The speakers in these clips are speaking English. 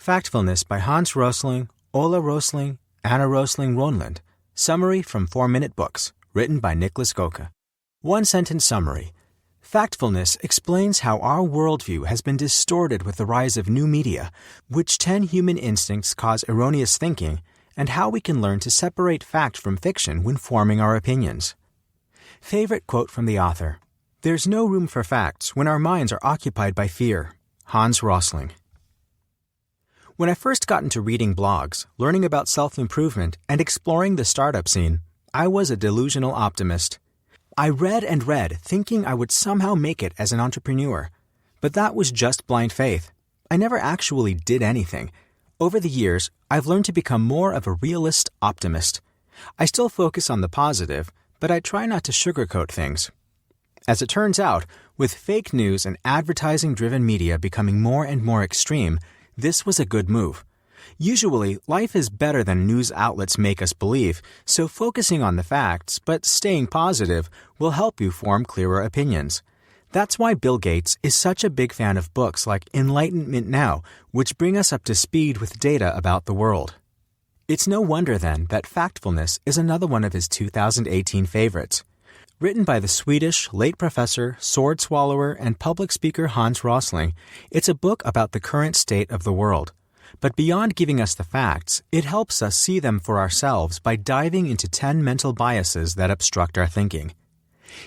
Factfulness by Hans Rosling, Ola Rosling, Anna Rosling Ronlund. Summary from 4-Minute Books, written by Nicholas Goka. One-sentence summary. Factfulness explains how our worldview has been distorted with the rise of new media, which 10 human instincts cause erroneous thinking, and how we can learn to separate fact from fiction when forming our opinions. Favorite quote from the author. There's no room for facts when our minds are occupied by fear. Hans Rosling. When I first got into reading blogs, learning about self-improvement, and exploring the startup scene, I was a delusional optimist. I read and read, thinking I would somehow make it as an entrepreneur. But that was just blind faith. I never actually did anything. Over the years, I've learned to become more of a realist optimist. I still focus on the positive, but I try not to sugarcoat things. As it turns out, with fake news and advertising-driven media becoming more and more extreme, this was a good move. Usually, life is better than news outlets make us believe, so focusing on the facts, but staying positive, will help you form clearer opinions. That's why Bill Gates is such a big fan of books like Enlightenment Now, which bring us up to speed with data about the world. It's no wonder, then, that Factfulness is another one of his 2018 favorites. Written by the Swedish late professor, sword swallower, and public speaker Hans Rosling, it's a book about the current state of the world. But beyond giving us the facts, it helps us see them for ourselves by diving into 10 mental biases that obstruct our thinking.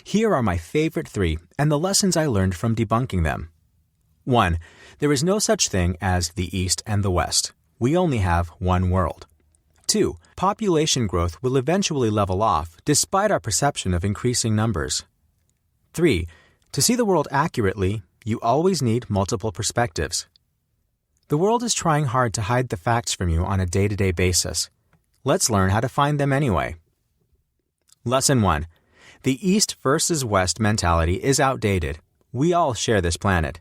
Here are my favorite 3 and the lessons I learned from debunking them. 1. There is no such thing as the East and the West. We only have one world. 2. Population growth will eventually level off despite our perception of increasing numbers. 3. To see the world accurately, you always need multiple perspectives. The world is trying hard to hide the facts from you on a day-to-day basis. Let's learn how to find them anyway. Lesson 1. The East versus West mentality is outdated. We all share this planet.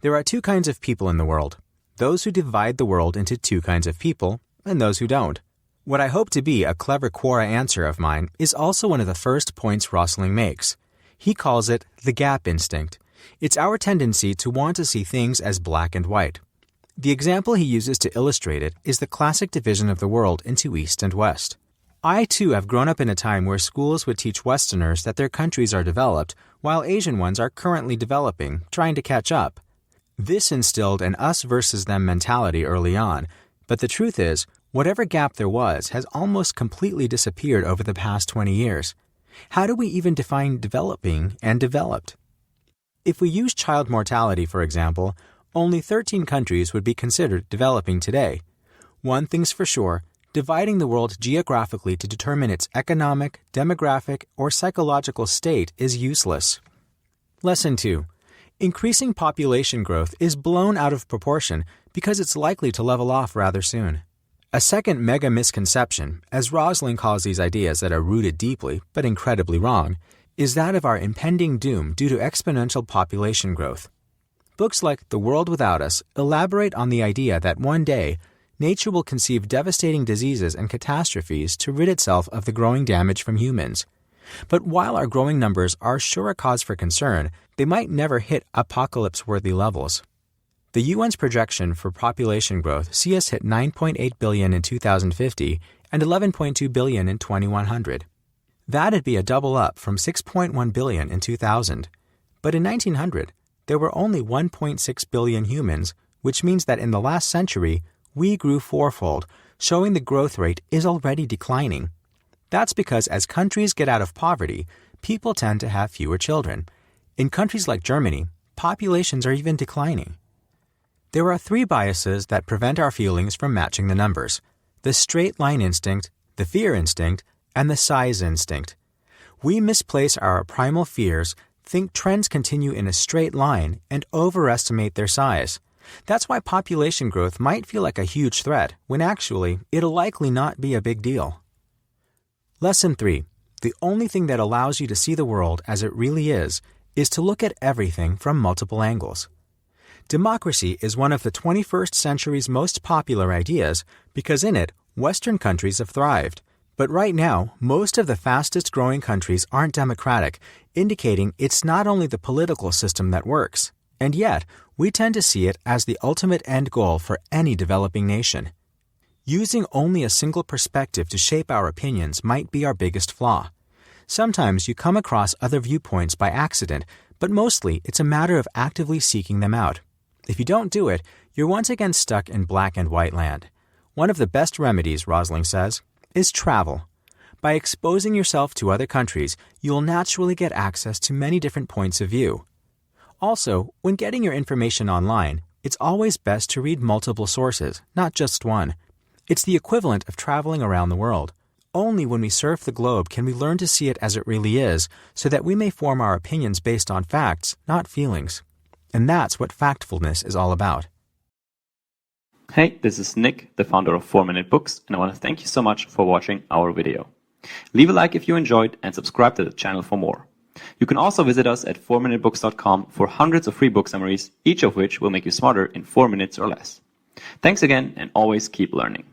There are 2 kinds of people in the world. Those who divide the world into 2 kinds of people, and those who don't. What I hope to be a clever Quora answer of mine is also one of the first points Rosling makes. He calls it the gap instinct. It's our tendency to want to see things as black and white. The example he uses to illustrate it is the classic division of the world into East and West. I, too, have grown up in a time where schools would teach Westerners that their countries are developed, while Asian ones are currently developing, trying to catch up. This instilled an us versus them mentality early on, but the truth is, whatever gap there was has almost completely disappeared over the past 20 years. How do we even define developing and developed? If we use child mortality, for example, only 13 countries would be considered developing today. One thing's for sure, dividing the world geographically to determine its economic, demographic, or psychological state is useless. Lesson 2. Increasing population growth is blown out of proportion because it's likely to level off rather soon. A second mega misconception, as Rosling calls these ideas that are rooted deeply but incredibly wrong, is that of our impending doom due to exponential population growth. Books like The World Without Us elaborate on the idea that one day, nature will conceive devastating diseases and catastrophes to rid itself of the growing damage from humans. But while our growing numbers are sure a cause for concern, they might never hit apocalypse-worthy levels. The UN's projection for population growth see us hit 9.8 billion in 2050 and 11.2 billion in 2100. That'd be a double up from 6.1 billion in 2000. But in 1900, there were only 1.6 billion humans, which means that in the last century, we grew 4-fold, showing the growth rate is already declining. That's because as countries get out of poverty, people tend to have fewer children. In countries like Germany, populations are even declining. There are 3 biases that prevent our feelings from matching the numbers: the straight line instinct, the fear instinct, and the size instinct. We misplace our primal fears, think trends continue in a straight line, and overestimate their size. That's why population growth might feel like a huge threat, when actually, it'll likely not be a big deal. Lesson 3. The only thing that allows you to see the world as it really is to look at everything from multiple angles. Democracy is one of the 21st century's most popular ideas because in it, Western countries have thrived. But right now, most of the fastest-growing countries aren't democratic, indicating it's not only the political system that works. And yet, we tend to see it as the ultimate end goal for any developing nation. Using only a single perspective to shape our opinions might be our biggest flaw. Sometimes you come across other viewpoints by accident, but mostly it's a matter of actively seeking them out. If you don't do it, you're once again stuck in black and white land. One of the best remedies, Rosling says, is travel. By exposing yourself to other countries, you'll naturally get access to many different points of view. Also, when getting your information online, it's always best to read multiple sources, not just one. It's the equivalent of traveling around the world. Only when we surf the globe can we learn to see it as it really is, so that we may form our opinions based on facts, not feelings. And that's what Factfulness is all about. Hey, this is Nick, the founder of 4-Minute Books, and I want to thank you so much for watching our video. Leave a like if you enjoyed and subscribe to the channel for more. You can also visit us at 4minutebooks.com for hundreds of free book summaries, each of which will make you smarter in 4 minutes or less. Thanks again, and always keep learning.